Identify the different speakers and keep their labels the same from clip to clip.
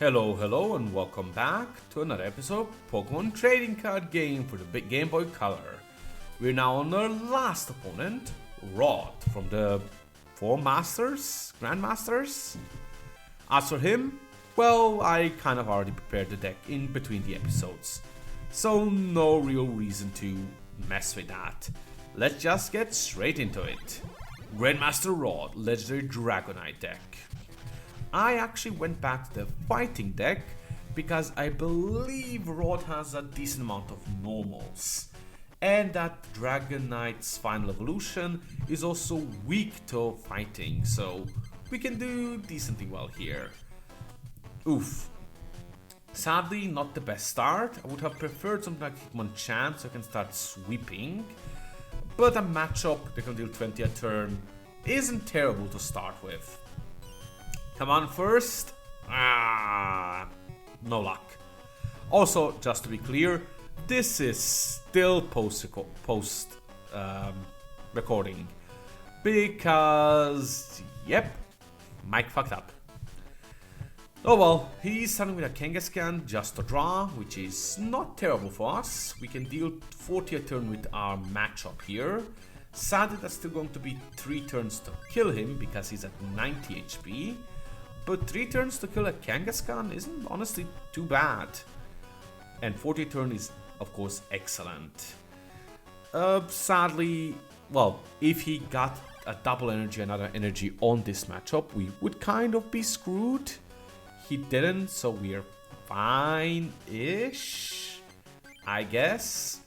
Speaker 1: Hello, and welcome back to another episode of Pokemon Trading Card Game for the big Game Boy Color. We're now on our last opponent, Rod, from the Grandmasters. As for him, well, I kind of already prepared the deck in between the episodes, so no real reason to mess with that. Let's just get straight into it. Grandmaster Rod, Legendary Dragonite deck. I actually went back to the fighting deck because I believe Rod has a decent amount of normals. And that Dragonite's final evolution is also weak to fighting, so we can do decently well here. Oof. Sadly, not the best start. I would have preferred something like Hitmonchan so I can start sweeping. But a matchup that can deal 20 a turn isn't terrible to start with. Come on first. No luck. Also, just to be clear, this is still post recording because, yep, Mike fucked up. Oh well, he's starting with a Kangaskhan just to draw, which is not terrible for us. We can deal 40 a turn with our matchup here. Sadly, that's still going to be 3 turns to kill him because he's at 90 HP. But 3 turns to kill a Kangaskhan isn't honestly too bad. And 40 turn is, of course, excellent. Sadly, well, if he got a double energy, another energy on this matchup, we would kind of be screwed. He didn't, so we're fine-ish, I guess.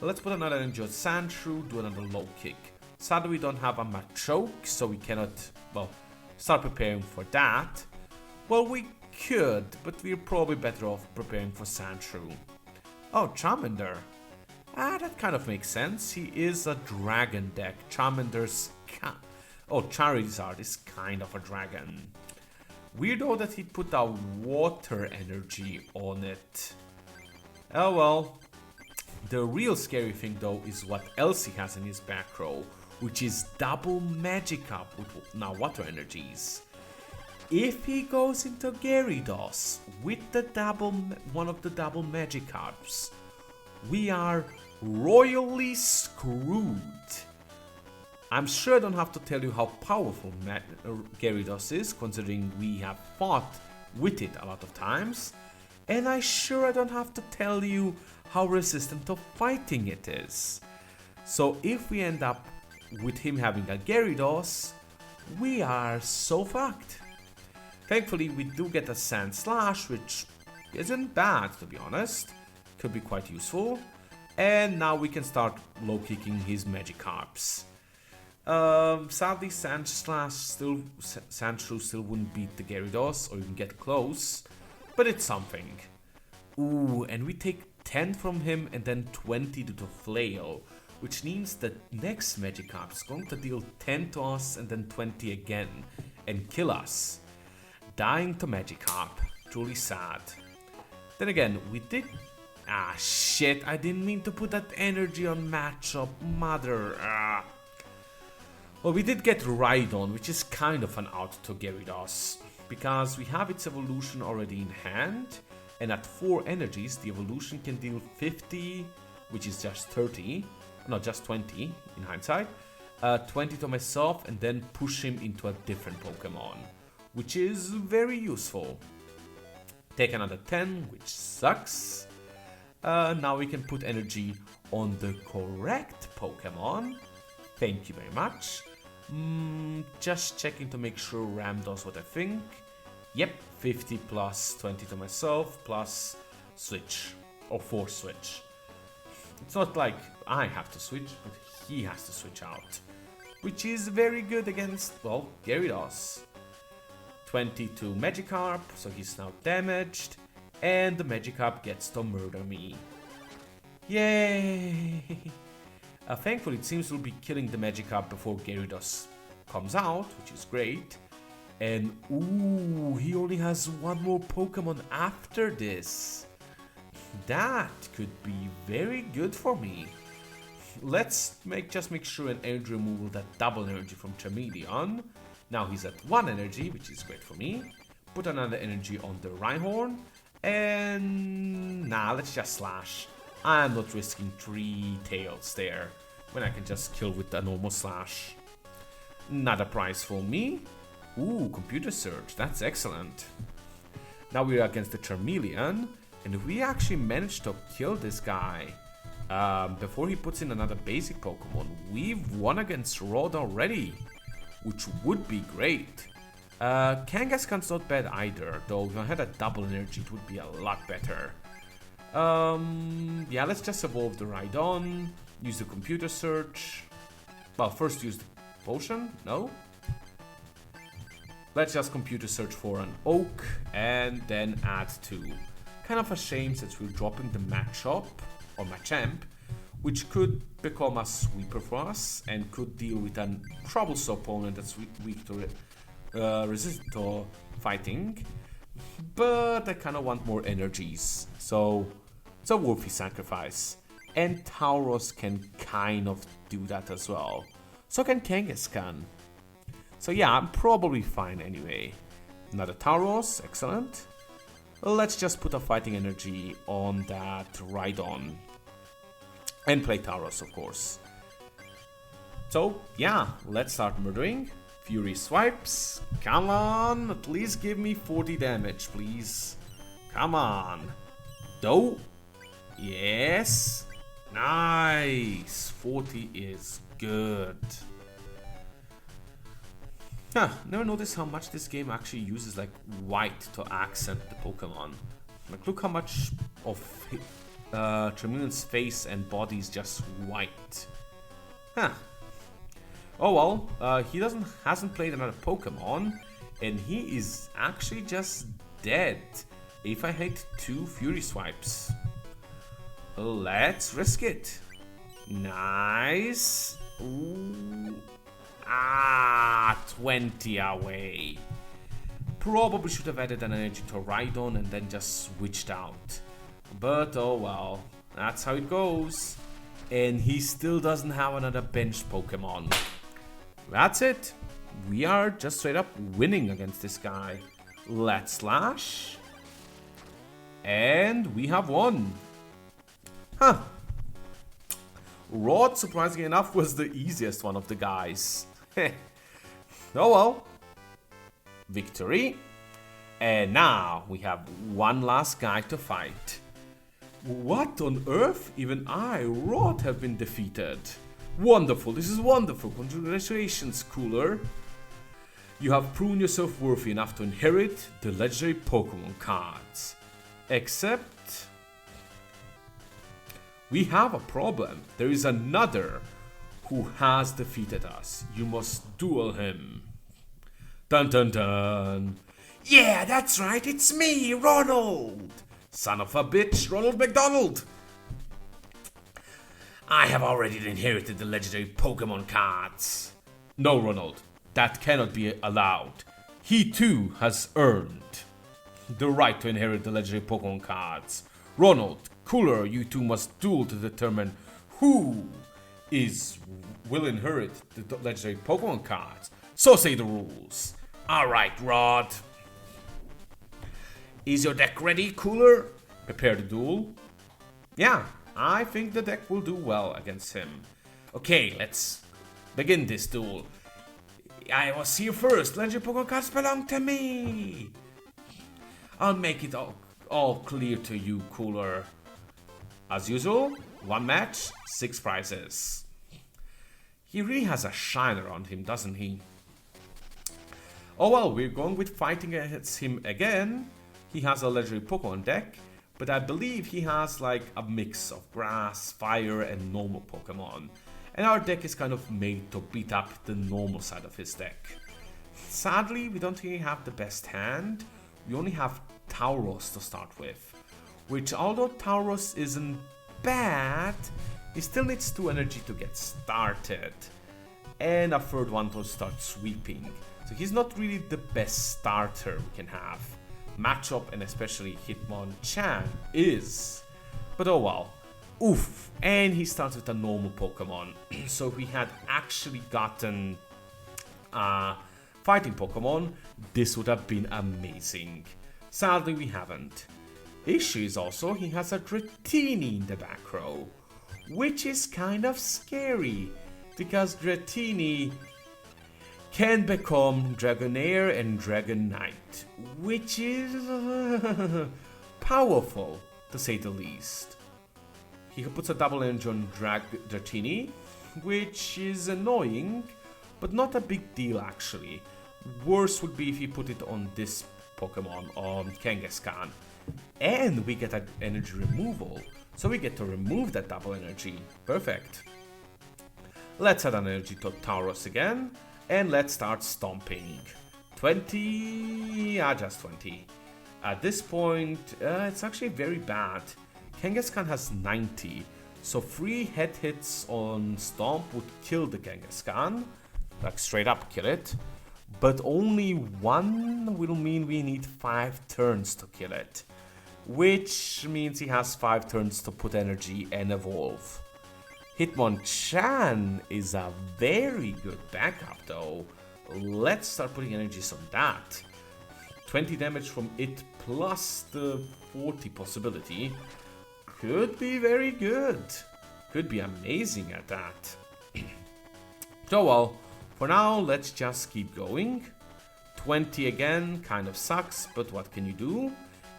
Speaker 1: Let's put another energy on Sandshrew, do another low kick. Sadly, we don't have a Machoke, so we cannot, well, start preparing for that. Well, we could, but we're probably better off preparing for Sandshrew. Oh, Charmander. That kind of makes sense. He is a dragon deck. Charmander's... Charizard is kind of a dragon. Weird though that he put a water energy on it. Oh well. The real scary thing though is what else he has in his back row, which is double Magikarp with now water energies. If he goes into Gyarados with the one of the double Magikarps, we are royally screwed. I'm sure I don't have to tell you how powerful Gyarados is, considering we have fought with it a lot of times. And I don't have to tell you how resistant to fighting it is. So if we end up with him having a Gyarados, we are so fucked. Thankfully, we do get a Sand Slash, which isn't bad, to be honest. Could be quite useful. And now we can start low-kicking his Magikarps. Sadly, Sandshrew still wouldn't beat the Gyarados, or even get close, but it's something. Ooh, and we take 10 from him and then 20 to the Flail, which means that next Magikarp is going to deal 10 to us and then 20 again, and kill us. Dying to Magikarp, truly sad. Then again, we did... shit, I didn't mean to put that energy on matchup, mother. Well, we did get Rhydon, which is kind of an out to Gyarados, because we have its evolution already in hand, and at 4 energies, the evolution can deal 50, which is just 30, no, just 20 in hindsight, 20 to myself, and then push him into a different Pokemon, which is very useful. Take another 10, which sucks. Now we can put energy on the correct Pokemon. Thank you very much. Just checking to make sure Ram does what I think. Yep, 50 plus 20 to myself plus switch, or force switch. It's not like I have to switch, but he has to switch out, which is very good against, well, Gyarados. 20 to Magikarp, so he's now damaged, and the Magikarp gets to murder me. Yay! Thankfully, it seems we'll be killing the Magikarp before Gyarados comes out, which is great. And ooh, he only has one more Pokemon after this. That could be very good for me. Let's just make sure an energy removal that double energy from Charmeleon. Now he's at 1 energy, which is great for me. put another energy on the Rhyhorn. And nah, let's just slash. I'm not risking 3 tails there when I can just kill with a normal slash. Not a prize for me. Ooh, computer search, that's excellent. Now we're against the Charmeleon, and we actually managed to kill this guy before he puts in another basic Pokemon. We've won against Rod already, which would be great. Kangaskhan's not bad either, though if I had a double energy it would be a lot better. Yeah, let's just evolve the Rhydon, use the computer search. Well, first use the potion, no? Let's just computer search for an Oak and then add 2. Kind of a shame since we're dropping the Machop, or Machamp, which could become a sweeper for us and could deal with a troublesome opponent that's weak to resistant to fighting. But I kind of want more energies, so it's a worthy sacrifice. And Tauros can kind of do that as well. So can Kangaskhan. So yeah, I'm probably fine anyway. Another Tauros, excellent. Let's just put a fighting energy on that Rhydon. And play Tauros, of course. So yeah, let's start murdering. Fury swipes. Come on, at least give me 40 damage, please. Come on. Though. Yes. Nice. 40 is good. Huh, never noticed how much this game actually uses like white to accent the Pokemon. Like look how much of Charmeleon's face and body is just white. Huh. Oh well, he hasn't played another Pokemon, and he is actually just dead if I hit 2 Fury swipes. Let's risk it. Nice. Ooh. 20 away. Probably should have added an energy to Rhydon and then just switched out. But oh well, that's how it goes. And he still doesn't have another bench Pokemon. That's it. We are just straight up winning against this guy. Let's slash. And we have won. Huh. Rod, surprisingly enough, was the easiest one of the guys. Oh well. Victory. And now we have one last guy to fight. What on earth? Even I, Rod, have been defeated. Wonderful, this is wonderful. Congratulations, Cooler. You have proven yourself worthy enough to inherit the legendary Pokemon cards. Except we have a problem. There is another who has defeated us. You must duel him. Dun dun dun. Yeah, that's right, it's me, Ronald. Son of a bitch, Ronald McDonald. I have already inherited the legendary Pokemon cards. No, Ronald, that cannot be allowed. He too has earned the right to inherit the legendary Pokemon cards. Ronald, Cooler, you two must duel to determine who will inherit the legendary Pokemon cards. So say the rules. Alright, Rod. Is your deck ready, Cooler? Prepare the duel. Yeah, I think the deck will do well against him. Okay, let's begin this duel. I was here first. Legendary Pokemon cards belong to me. I'll make it all clear to you, Cooler. As usual, 1 match, 6 prizes. He really has a shine around him, doesn't he? Oh well, we're going with fighting against him again. He has a legendary Pokemon deck, but I believe he has like a mix of grass, fire, and normal Pokemon. And our deck is kind of made to beat up the normal side of his deck. Sadly, we don't really have the best hand. We only have Tauros to start with, which although Tauros isn't bad, he still needs 2 energy to get started, and a 3rd one to start sweeping. So he's not really the best starter we can have. Matchup and especially Hitmonchan is. But oh well. Oof. And he starts with a normal Pokemon. So we had actually gotten fighting Pokemon, this would have been amazing. Sadly, we haven't. Issue is also he has a Dratini in the back row, which is kind of scary, because Dratini can become Dragonair and Dragonite, which is powerful, to say the least. He puts a double energy on Dratini, which is annoying, but not a big deal actually. Worse would be if he put it on this Pokemon, on Kangaskhan. And we get an energy removal, so we get to remove that double energy. Perfect. Let's add an energy to Tauros again, and let's start stomping. 20, just 20. At this point, it's actually very bad. Kangaskhan has 90, so 3 head hits on Stomp would kill the Kangaskhan, like straight up kill it. But only 1 will mean we need 5 turns to kill it, which means he has 5 turns to put energy and evolve. Hitmonchan is a very good backup though. Let's start putting energies on that. 20 damage from it plus the 40 possibility could be very good. Could be amazing at that. So well, for now let's just keep going. 20 again kind of sucks, but what can you do?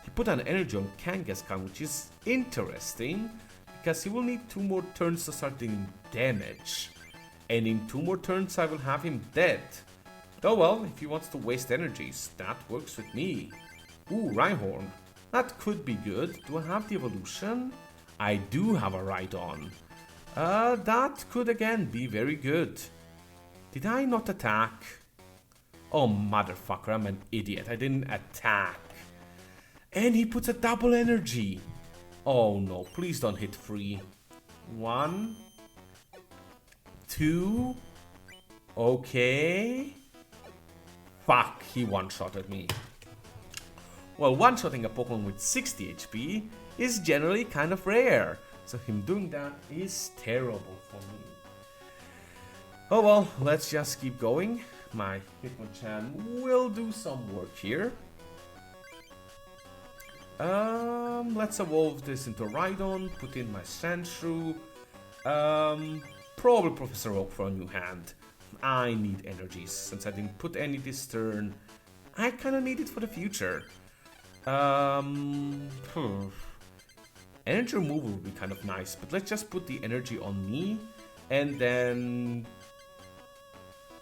Speaker 1: He put an energy on Kangaskhan, which is interesting, because he will need 2 more turns to start dealing damage. And in 2 more turns I will have him dead. Oh well, if he wants to waste energies, that works with me. Ooh, Rhyhorn. That could be good. Do I have the evolution? I do have a Rhydon. That could again be very good. Did I not attack? Oh motherfucker, I'm an idiot. I didn't attack. And he puts a double energy. Oh no, please don't hit 3. 1, 2. Okay. Fuck, he one-shotted me. Well, one-shotting a Pokemon with 60 HP is generally kind of rare, so him doing that is terrible for me. Oh well, let's just keep going. My Hitmonchan will do some work here. Let's evolve this into Rhydon, put in my Sandshrew. Probably Professor Oak for a new hand. I need energies, since I didn't put any this turn. I kinda need it for the future. Energy removal would be kind of nice, but let's just put the energy on me, and then...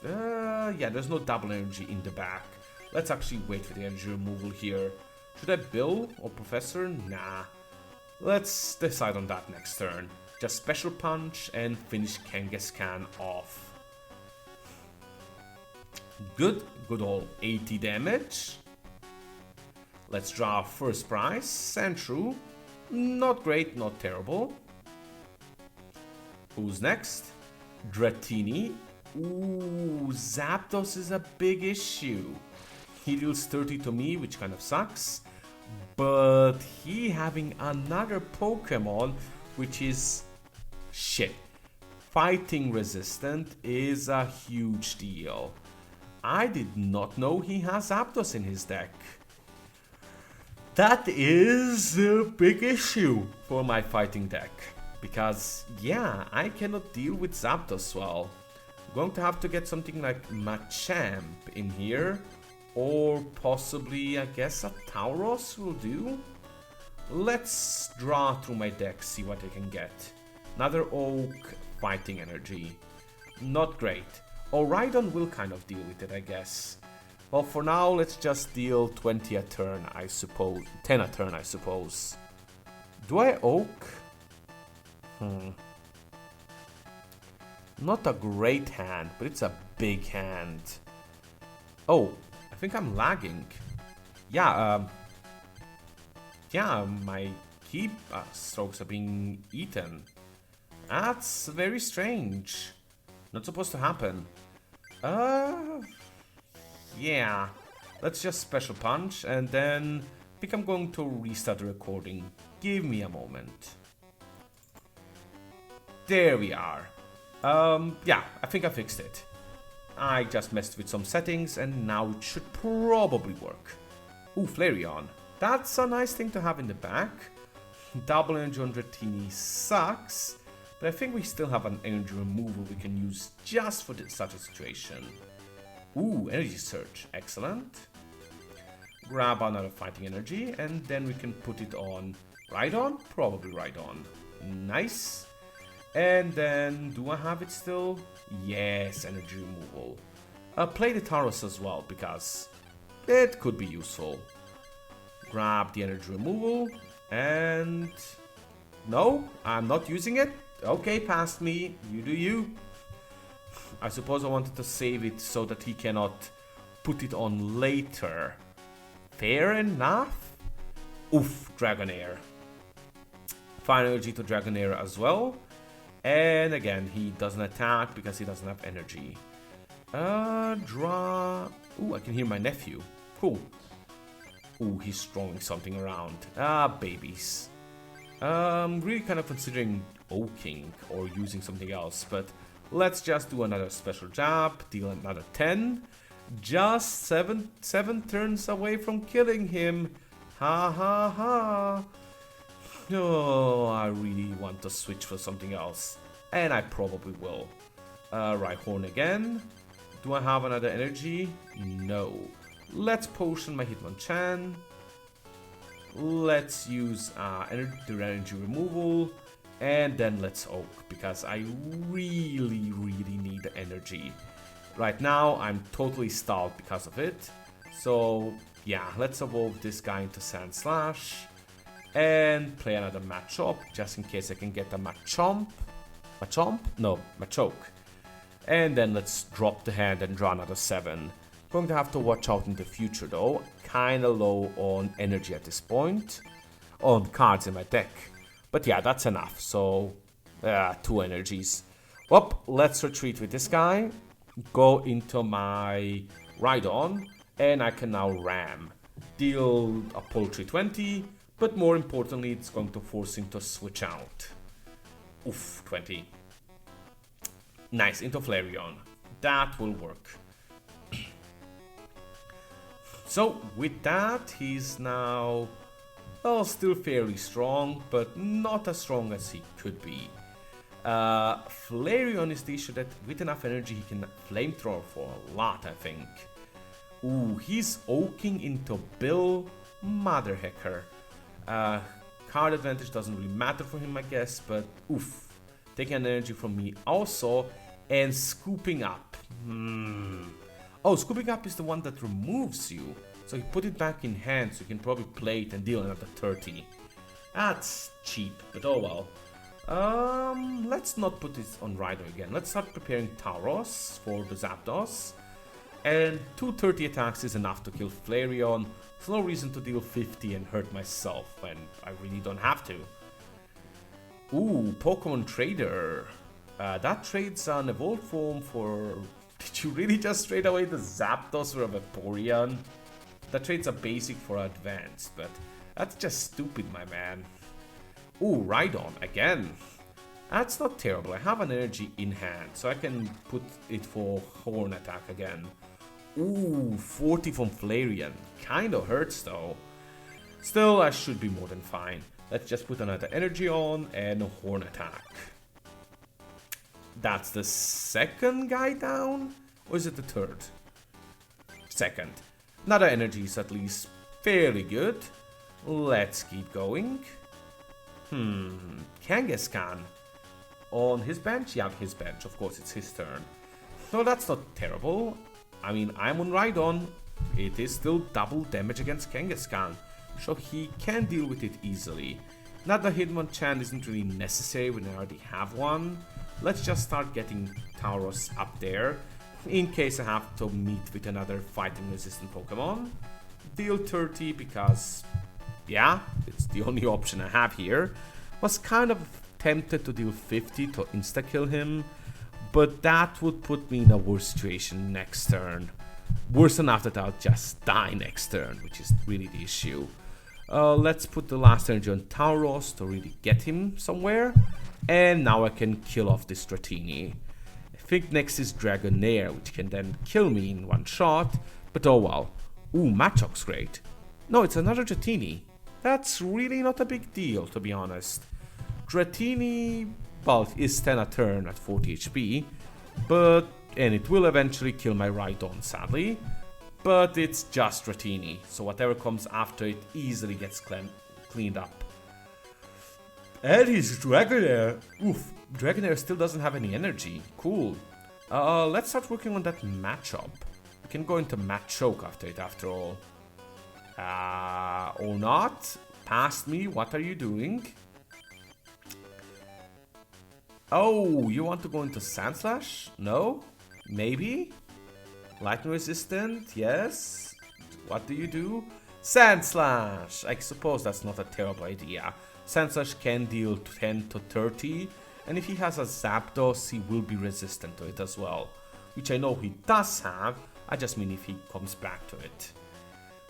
Speaker 1: yeah, there's no double energy in the back. Let's actually wait for the energy removal here. Should I Bill or Professor? Nah. Let's decide on that next turn. Just Special Punch and finish Kangaskhan off. Good old 80 damage. Let's draw our first prize, Sandshrew. Not great, not terrible. Who's next? Dratini. Ooh, Zapdos is a big issue. He deals 30 to me, which kind of sucks. But he having another Pokemon, which is shit. Fighting resistant is a huge deal. I did not know he has Zapdos in his deck. That is a big issue for my fighting deck. Because, yeah, I cannot deal with Zapdos well. I'm going to have to get something like Machamp in here. Or possibly, I guess, a Tauros will do. Let's draw through my deck, see what I can get. Another Oak, fighting energy. Not great. Rhydon will kind of deal with it, I guess. Well, for now, let's just deal 20 a turn, I suppose. 10 a turn, I suppose. Do I Oak? Not a great hand, but it's a big hand. Oh, I think I'm lagging. Yeah, my key strokes are being eaten. That's very strange. Not supposed to happen. Yeah. Let's just Special Punch, and then I think I'm going to restart the recording. Give me a moment. There we are. Yeah, I think I fixed it. I just messed with some settings and now it should probably work. Ooh, Flareon. That's a nice thing to have in the back. Double energy on Dratini sucks, but I think we still have an energy removal we can use just for such a situation. Ooh, energy surge, excellent. Grab another fighting energy and then we can put it on Rhydon, probably Rhydon. Nice. And then, do I have it still? Yes, energy removal. Play the Tauros as well, because it could be useful. Grab the energy removal, and... No, I'm not using it. Okay, past me. You do you. I suppose I wanted to save it so that he cannot put it on later. Fair enough. Oof, Dragonair. Fire energy to Dragonair as well. And again, he doesn't attack because he doesn't have energy. Draw... Ooh, I can hear my nephew. Cool. Ooh, he's throwing something around. Babies. Really kind of considering oaking or using something else, but let's just do another special jab, deal another 10. Just seven turns away from killing him. Ha ha ha. Oh, I really want to switch for something else. And I probably will. Rhyhorn again. Do I have another energy? No. Let's potion my Hitmonchan. Let's use energy removal. And then let's Oak, because I really need the energy. Right now, I'm totally stalled because of it. So, yeah, let's evolve this guy into Sandslash. And play another Machop, just in case I can get a Machamp. Machamp? No, Machoke. And then let's drop the hand and draw another 7. Going to have to watch out in the future though. Kinda low on energy at this point. On cards in my deck. But yeah, that's enough. So, 2 energies. Well, let's retreat with this guy. Go into my Rhydon. And I can now ram. Deal a paltry 20. But more importantly, it's going to force him to switch out. Oof, 20. Nice, into Flareon. That will work. So, with that, he's now... Well, still fairly strong, but not as strong as he could be. Flareon is the issue that with enough energy, he can flamethrower for a lot, I think. Ooh, he's oaking into Bill Motherhecker. Card advantage doesn't really matter for him, I guess, but oof. Taking an energy from me also, and scooping up. Oh, scooping up is the one that removes you. So you put it back in hand, so you can probably play it and deal another 30. That's cheap, but oh well. Let's not put this on Rhydon again. Let's start preparing Tauros for the Zapdos. And 230 attacks is enough to kill Flareon. There's no reason to deal 50 and hurt myself when I really don't have to. Ooh, Pokemon Trader. That trades an evolved form for... Did you really just trade away the Zapdos for a Vaporeon? That trades a basic for advanced, but that's just stupid, my man. Ooh, Rhydon again. That's not terrible. I have an energy in hand, so I can put it for Horn attack again. Ooh, 40 from Flareon. Kinda hurts though. Still, I should be more than fine. Let's just put another energy on and a Horn attack. That's the second guy down? Or is it the third? Second. Another energy is at least fairly good. Let's keep going. Kangaskhan. On his bench? Yeah, his bench. Of course, it's his turn. So that's not terrible. I mean, I'm on Rhydon. It is still double damage against Kangaskhan. So he can deal with it easily. Not that Hitmonchan isn't really necessary when I already have one. Let's just start getting Tauros up there. In case I have to meet with another fighting resistant Pokemon. Deal 30 because, yeah, it's the only option I have here. Was kind of tempted to deal 50 to insta-kill him. But that would put me in a worse situation next turn. Worse enough that I'll just die next turn, which is really the issue. Let's put the last energy on Tauros to really get him somewhere. And now I can kill off this Dratini. think next is Dragonair, which can then kill me in one shot, but oh well. Ooh, Machoke's great. No, it's another Dratini. That's really not a big deal, to be honest. Dratini, well, is 10 a turn at 40 HP, and it will eventually kill my Rhydon, sadly, but it's just Dratini, so whatever comes after it easily gets cleaned up. And his Dragonair. Oof, Dragonair still doesn't have any energy. Cool. Let's start working on that matchup. We can go into Machoke after it, after all. Or not. Past me, what are you doing? Oh, you want to go into Sandslash? No? Maybe? Lightning resistant? Yes? What do you do? Sandslash! I suppose that's not a terrible idea. Sandslash can deal 10 to 30, and if he has a Zapdos, he will be resistant to it as well. Which I know he does have, I just mean if he comes back to it.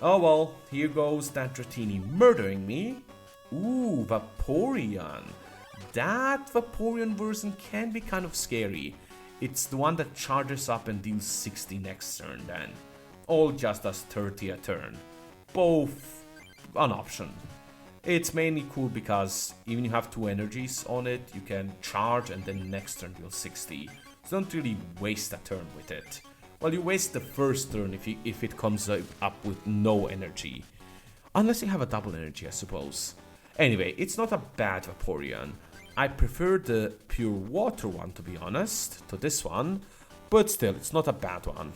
Speaker 1: Oh well, here goes that Dratini murdering me. Ooh, Vaporeon. That Vaporeon version can be kind of scary. It's the one that charges up and deals 60 next turn then. All just does 30 a turn. Both an option. It's mainly cool because even you have 2 energies on it, you can charge and then next turn deal 60. So don't really waste a turn with it. Well, you waste the first turn if it comes up with no energy. Unless you have a double energy, I suppose. Anyway, it's not a bad Vaporeon. I prefer the pure water one, to be honest, to this one. But still, it's not a bad one.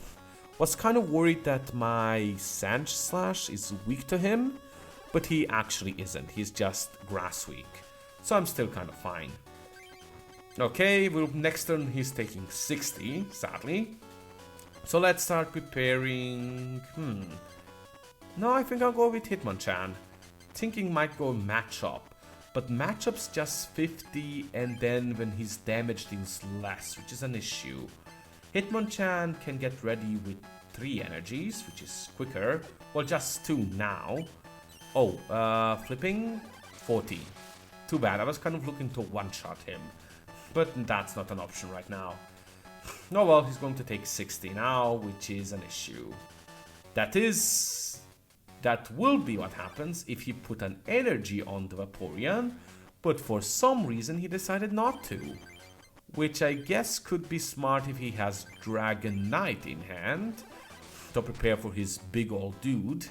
Speaker 1: Was kind of worried that my Sandslash is weak to him. But he actually isn't. He's just grass weak. So I'm still kind of fine. Okay, well, next turn he's taking 60, sadly. So let's start preparing... No, I think I'll go with Hitmonchan. Thinking might go Matchup. But Matchup's just 50 and then when his damage deals less, which is an issue. Hitmonchan can get ready with 3 energies, which is quicker. Well, just 2 now. Oh, flipping 40. Too bad, I was kind of looking to one-shot him. But that's not an option right now. Oh well, he's going to take 60 now, which is an issue. That will be what happens if he put an energy on the Vaporeon, but for some reason he decided not to. Which I guess could be smart if he has Dragonite in hand, to prepare for his big old dude.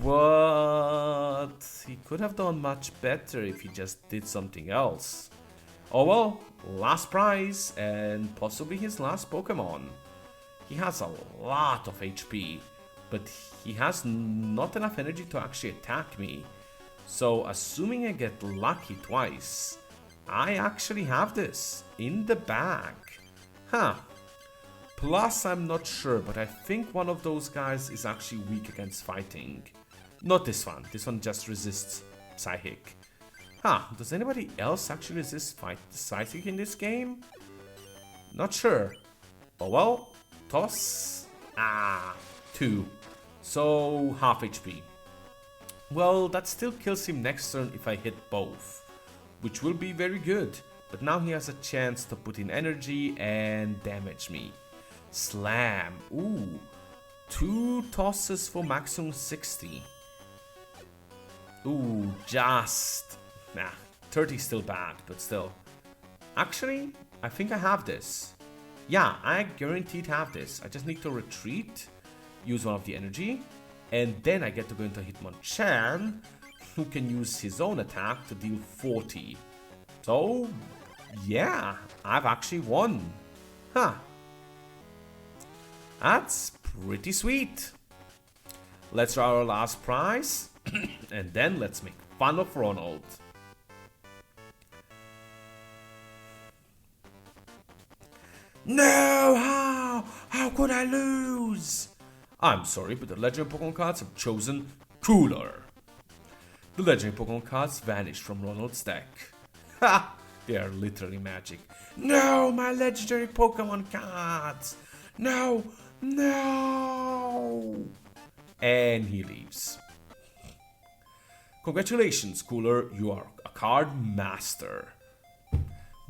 Speaker 1: But he could have done much better if he just did something else. Oh well, last prize and possibly his last Pokemon. He has a lot of HP, but he has not enough energy to actually attack me. So assuming I get lucky twice, I actually have this in the bag. Huh. Plus I'm not sure, but I think one of those guys is actually weak against fighting. Not this one. This one just resists Psychic. Huh, does anybody else actually resist Psychic in this game? Not sure. Oh well, toss. 2. So, half HP. Well, that still kills him next turn if I hit both, which will be very good. But now he has a chance to put in energy and damage me. Slam. Ooh. 2 tosses for maximum 60. Ooh, just... Nah, 30 is still bad, but still. Actually, I think I have this. Yeah, I guaranteed have this. I just need to retreat, use one of the energy, and then I get to go into Hitmonchan, who can use his own attack to deal 40. So, yeah, I've actually won. Huh. That's pretty sweet. Let's draw our last prize, and then let's make fun of Ronald. No! How could I lose? I'm sorry, but the legendary Pokemon cards have chosen Cooler. The legendary Pokemon cards vanished from Ronald's deck. Ha! They are literally magic. No, my legendary Pokemon cards! No! No! And he leaves. Congratulations, Cooler, you are a card master.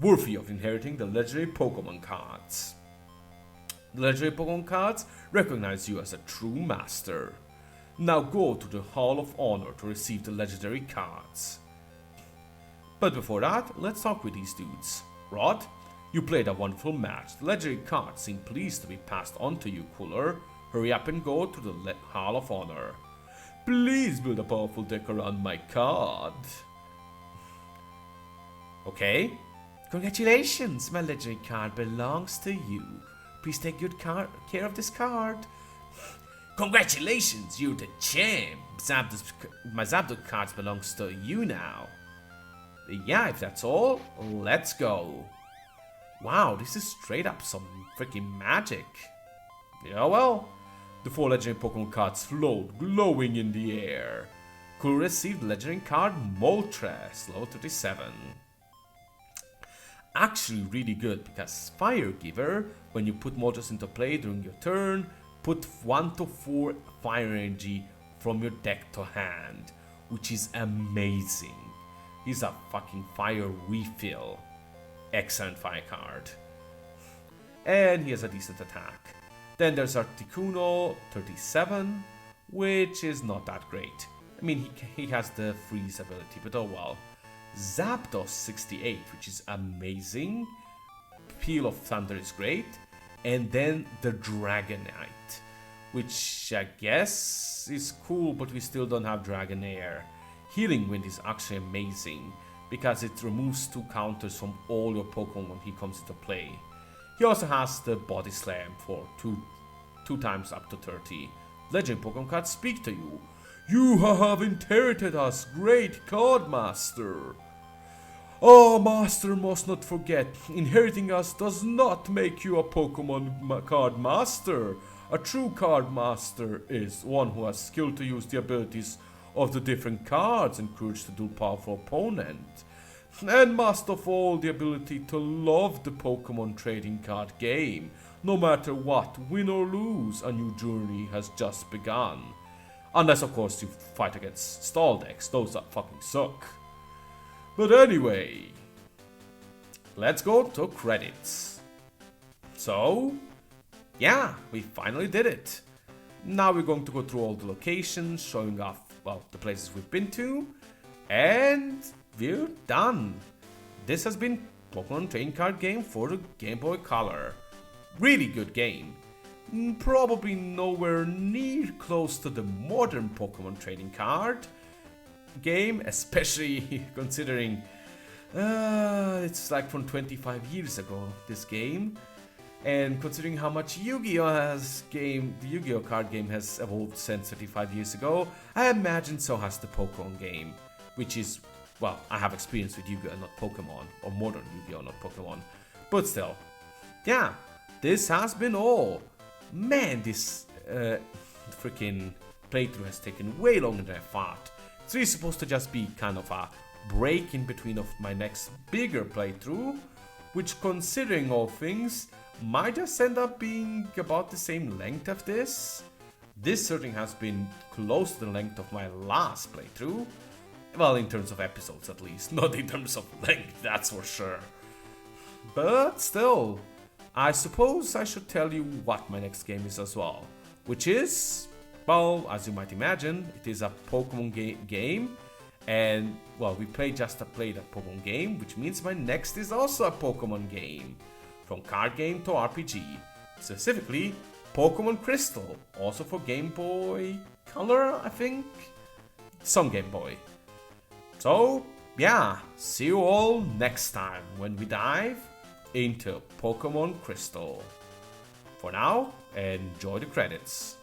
Speaker 1: worthy of inheriting the legendary Pokemon cards. The legendary Pokemon cards recognize you as a true master. Now go to the Hall of Honor to receive the legendary cards. But before that, let's talk with these dudes. Rod, you played a wonderful match. The legendary cards seem pleased to be passed on to you, Cooler. Hurry up and go to the Hall of Honor. Please build a powerful deck around my card. Okay. Congratulations, my legendary card belongs to you. Please take good care of this card. Congratulations, you're the champ. My Zapdos cards belongs to you now. Yeah, if that's all, let's go. Wow, this is straight up some freaking magic. Yeah, well, the 4 legendary Pokemon cards float, glowing in the air. Cool received legendary card Moltres, level 37. Actually really good, because Fire Giver, when you put Moltres into play during your turn, put 1 to 4 fire energy from your deck to hand, which is amazing. He's a fucking fire refill. Excellent fire card. And he has a decent attack. Then there's Articuno 37, which is not that great. I mean, he has the freeze ability, but oh well. Zapdos 68, which is amazing. Peel of Thunder is great. And then the Dragonite, which I guess is cool, but we still don't have Dragonair. Healing Wind is actually amazing, because it removes 2 counters from all your Pokemon when he comes into play. He also has the Body Slam for 2 times up to 30. Legend Pokemon cards speak to you. You have inherited us, great card master. Oh, master must not forget, inheriting us does not make you a Pokemon card master. A true card master is one who has skill to use the abilities of the different cards and courage to duel powerful opponent. And most of all, the ability to love the Pokemon trading card game. No matter what, win or lose, a new journey has just begun. Unless of course you fight against stall decks, those that fucking suck. But anyway, let's go to credits. So, yeah, we finally did it. Now we're going to go through all the locations, showing off, well, the places we've been to, and we're done. This has been Pokemon Trading Card Game for the Game Boy Color. Really good game. Probably nowhere near close to the modern Pokemon Trading Card game, especially considering it's like from 25 years ago, this game. And considering how much Yu-Gi-Oh! The Yu-Gi-Oh! Card game has evolved since 35 years ago, I imagine so has the Pokemon game, which is, well, I have experience with Yu-Gi-Oh! Not Pokemon, or modern Yu-Gi-Oh! Not Pokemon, but still, yeah, this has been all. Man, this freaking playthrough has taken way longer than I thought. It's really supposed to just be kind of a break in between of my next bigger playthrough, which, considering all things, might just end up being about the same length of this. This certainly has been close to the length of my last playthrough. Well, in terms of episodes at least, not in terms of length, that's for sure. But still, I suppose I should tell you what my next game is as well. Which is, well, as you might imagine, it is a Pokemon game. And, well, we played a Pokemon game, which means my next is also a Pokemon game. From card game to RPG. Specifically, Pokemon Crystal, also for Game Boy Color, I think? Some Game Boy. So, yeah, see you all next time when we dive into Pokemon Crystal. For now, enjoy the credits.